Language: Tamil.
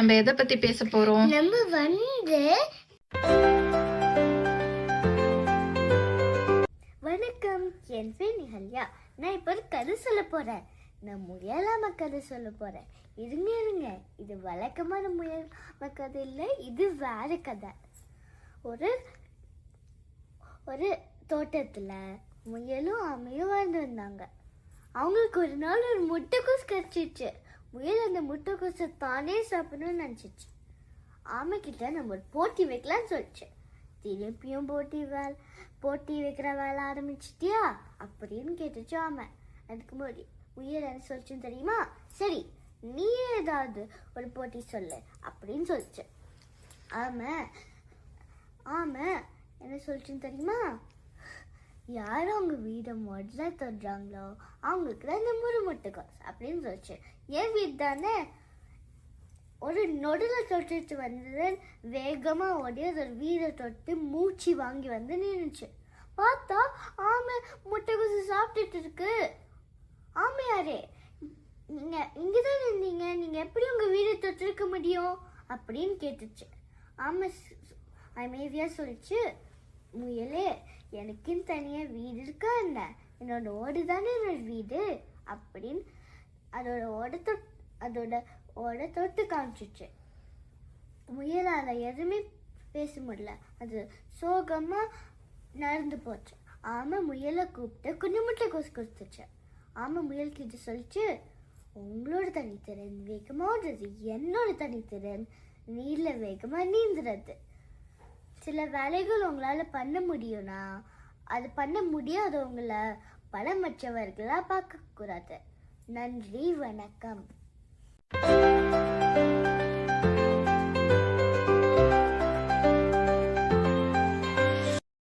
நம்ம எதை பத்தி பேச போறோம்? நம்ம வணக்கம், என் பேர் நிகழ்யா. நான் இப்ப ஒரு கதை சொல்ல போறேன். நான் முயலாம கதை சொல்ல போறேன். இருங்க, இது வழக்கமான முயலாம கதை இல்லை, இது வேற கதை. ஒரு தோட்டத்துல முயலும் ஆமையும் வாழ்ந்து வந்தாங்க. அவங்களுக்கு ஒரு நாள் ஒரு முட்டைக்கோஸ் கிடைச்சிச்சு. முயல் அந்த முட்டைக்கோஸை தானே சாப்பிடணும்னு நினைச்சிச்சு. ஆமை கிட்ட நம்ம ஒரு போட்டி வைக்கலாம்னு சொல்லிச்சு. திருப்பியும் போட்டி வைக்கிற வேலை ஆரம்பிச்சிட்டியா அப்படின்னு கேட்டுச்சு ஆமை. அதுக்கு முன்னாடி முயல் என்ன சொல்லிச்சுன்னு தெரியுமா? சரி, நீ ஏதாவது ஒரு போட்டி சொல்லு அப்படின்னு சொல்லிச்சு. ஆமை என்ன சொல்லிச்சுன்னு தெரியுமா? யாரும் அவங்க வீடை முதல்ல தொடுறாங்களோ அவங்களுக்கு தான் இந்த முட்டைக்கோஸ் அப்படின்னு சொல்லிச்சு. என் வீடு தானே. ஒரு நொடுல தொட்டுட்டு வந்தது வேகமா ஓடி ஒரு வீடை தொட்டு மூச்சு வாங்கி வந்து நின்றுச்சு. பார்த்தா ஆமை முட்டைக்கோசு சாப்பிட்டுட்டு இருக்கு. ஆமையாரே, நீங்க இங்கதான் இருந்தீங்க, நீங்க எப்படி உங்க வீடை தொட்டிருக்க முடியும் அப்படின்னு கேட்டுச்சு. ஆமை அமைதியா சொல்லிச்சு, முயலே, எனக்குன்னு தனியா வீடு இருக்கா என்ன? என்னோட ஓடு தானே என்னோட வீடு அப்படின்னு அதோட ஓட தொட்டு காமிச்சிச்சு. முயலால எதுவுமே பேச முடியல. அது சோகமா நடந்து போச்சு. ஆமை முயலை கூப்பிட்டு கொஞ்சம் முட்டைக்கோஸ் கொடுத்துச்சு. ஆமை முயலுக்கு இது சொல்லிச்சு, உங்களோட தனித்திறன் வேகமா ஓடுறது, என்னோட தனித்திறன் நீர்ல வேகமா நீந்துறது. சில வேலைகள் உங்களால பண்ண முடியும்னா அது பண்ண முடியாதவங்களை பலமற்றவர்களா பார்க்க கூடாது. நன்றி, வணக்கம்.